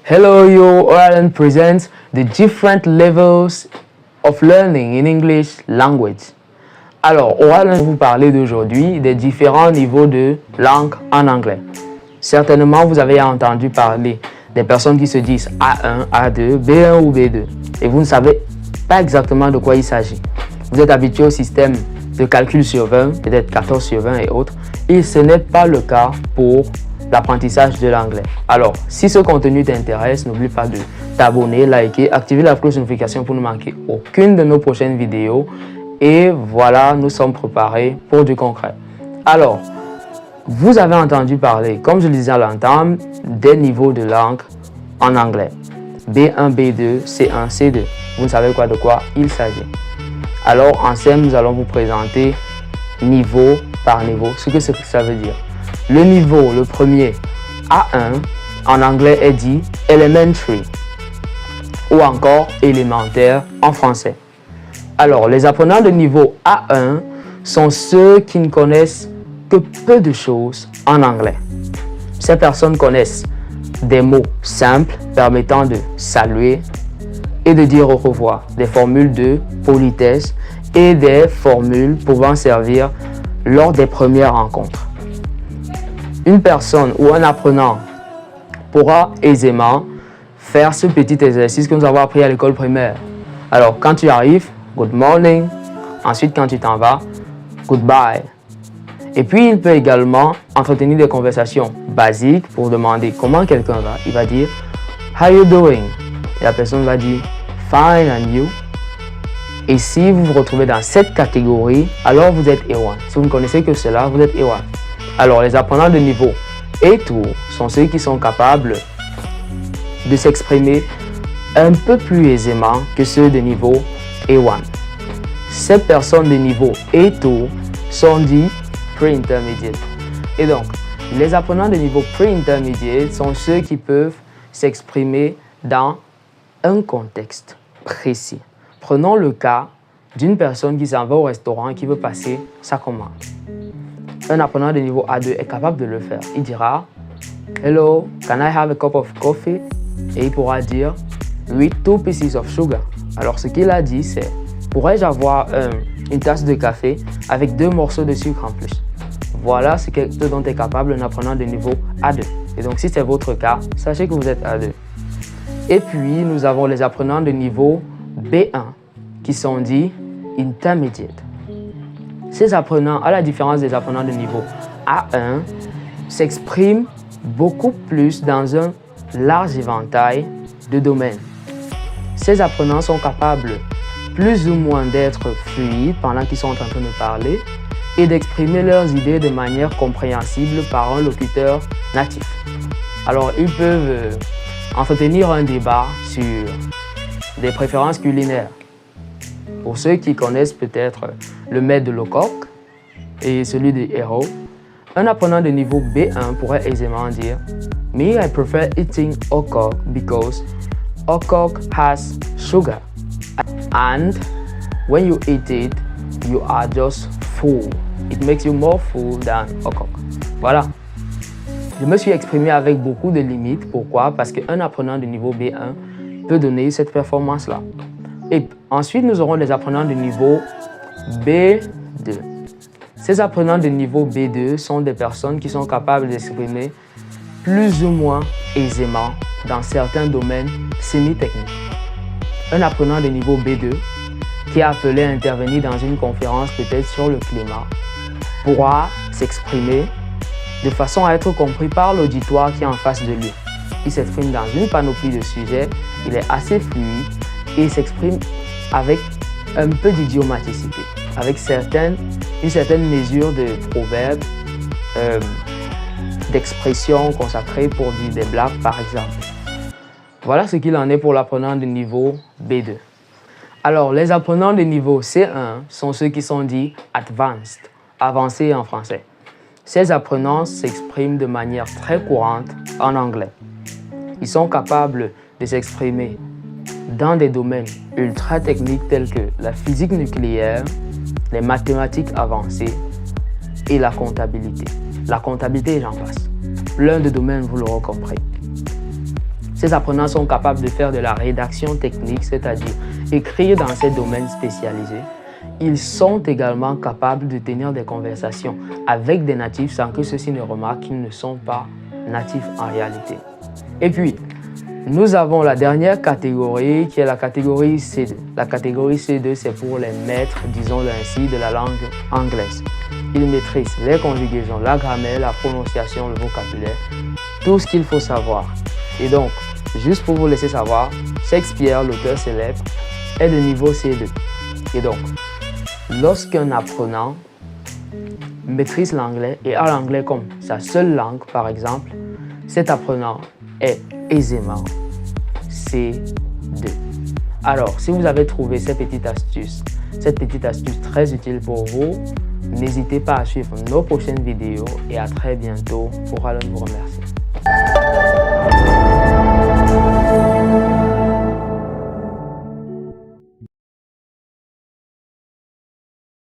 Hello, yo, Oralen presents the different levels of learning in English language. Alors, Oralen va vous parler d'aujourd'hui des différents niveaux de langue en anglais. Certainement, vous avez entendu parler des personnes qui se disent A1, A2, B1 ou B2 et vous ne savez pas exactement de quoi il s'agit. Vous êtes habitué au système de calcul sur 20, peut-être 14 sur 20 et autres, et ce n'est pas le cas pour l'apprentissage de l'anglais. Alors, si ce contenu t'intéresse, n'oublie pas de t'abonner, liker, activer la cloche de notification pour ne manquer aucune de nos prochaines vidéos. Et voilà, nous sommes préparés pour du concret. Alors, vous avez entendu parler, comme je le disais à l'entame, des niveaux de langue en anglais. B1, B2, C1, C2. Vous ne savez quoi de quoi il s'agit. Alors, ensemble, nous allons vous présenter niveau par niveau, ce que ça veut dire. Le niveau, le premier, A1, en anglais est dit elementary ou encore élémentaire en français. Alors, les apprenants de niveau A1 sont ceux qui ne connaissent que peu de choses en anglais. Ces personnes connaissent des mots simples permettant de saluer et de dire au revoir, des formules de politesse et des formules pouvant servir lors des premières rencontres. Une personne ou un apprenant pourra aisément faire ce petit exercice que nous avons appris à l'école primaire. Alors, quand tu arrives, good morning. Ensuite, quand tu t'en vas, goodbye. Et puis, il peut également entretenir des conversations basiques pour demander comment quelqu'un va. Il va dire, how you doing? Et la personne va dire, fine and you? Et si vous vous retrouvez dans cette catégorie, alors vous êtes A1. Si vous ne connaissez que cela, vous êtes A1. Alors, les apprenants de niveau A2 sont ceux qui sont capables de s'exprimer un peu plus aisément que ceux de niveau A1. Ces personnes de niveau A2 sont dits pre-intermediate. Et donc, les apprenants de niveau pre-intermediate sont ceux qui peuvent s'exprimer dans un contexte précis. Prenons le cas d'une personne qui s'en va au restaurant et qui veut passer sa commande. Un apprenant de niveau A2 est capable de le faire. Il dira « Hello, can I have a cup of coffee ?» Et il pourra dire « With 2 pieces of sugar ». Alors, ce qu'il a dit, c'est « Pourrais-je avoir une tasse de café avec 2 morceaux de sucre en plus ?» Voilà ce dont est capable un apprenant de niveau A2. Et donc, si c'est votre cas, sachez que vous êtes A2. Et puis, nous avons les apprenants de niveau B1 qui sont dits « Intermediate ». Ces apprenants, à la différence des apprenants de niveau A1, s'expriment beaucoup plus dans un large éventail de domaines. Ces apprenants sont capables plus ou moins d'être fluides pendant qu'ils sont en train de parler et d'exprimer leurs idées de manière compréhensible par un locuteur natif. Alors, ils peuvent entretenir un débat sur des préférences culinaires. Pour ceux qui connaissent peut-être le mets de Lecoq et celui de Hérault, un apprenant de niveau B1 pourrait aisément dire « Me, I prefer eating Lecoq because Lecoq has sugar. And when you eat it, you are just full. It makes you more full than Lecoq. » Voilà. Je me suis exprimé avec beaucoup de limites. Pourquoi? Parce qu'un apprenant de niveau B1 peut donner cette performance-là. Et ensuite, nous aurons les apprenants de niveau B2. Ces apprenants de niveau B2 sont des personnes qui sont capables d'exprimer plus ou moins aisément dans certains domaines semi-techniques. Un apprenant de niveau B2 qui est appelé à intervenir dans une conférence peut-être sur le climat pourra s'exprimer de façon à être compris par l'auditoire qui est en face de lui. Il s'exprime dans une panoplie de sujets, il est assez fluide et s'exprime avec un peu d'idiomaticité, avec une certaine mesure de proverbes, d'expressions consacrées pour dire des blagues par exemple. Voilà ce qu'il en est pour l'apprenant de niveau B2. Alors, les apprenants de niveau C1 sont ceux qui sont dits advanced, avancés en français. Ces apprenants s'expriment de manière très courante en anglais. Ils sont capables de s'exprimer dans des domaines ultra techniques tels que la physique nucléaire, les mathématiques avancées et la comptabilité. La comptabilité, j'en passe. Plein de domaines, vous l'aurez compris. Ces apprenants sont capables de faire de la rédaction technique, c'est-à-dire écrire dans ces domaines spécialisés. Ils sont également capables de tenir des conversations avec des natifs sans que ceux-ci ne remarquent qu'ils ne sont pas natifs en réalité. Et puis, nous avons la dernière catégorie qui est la catégorie C2. La catégorie C2, c'est pour les maîtres, disons-le ainsi, de la langue anglaise. Ils maîtrisent les conjugaisons, la grammaire, la prononciation, le vocabulaire, tout ce qu'il faut savoir. Et donc, juste pour vous laisser savoir, Shakespeare, l'auteur célèbre, est de niveau C2. Et donc, lorsqu'un apprenant maîtrise l'anglais et a l'anglais comme sa seule langue, par exemple, cet apprenant est aisément C2. Alors, si vous avez trouvé cette petite astuce très utile pour vous, n'hésitez pas à suivre nos prochaines vidéos et à très bientôt. Pour Alan vous remercie.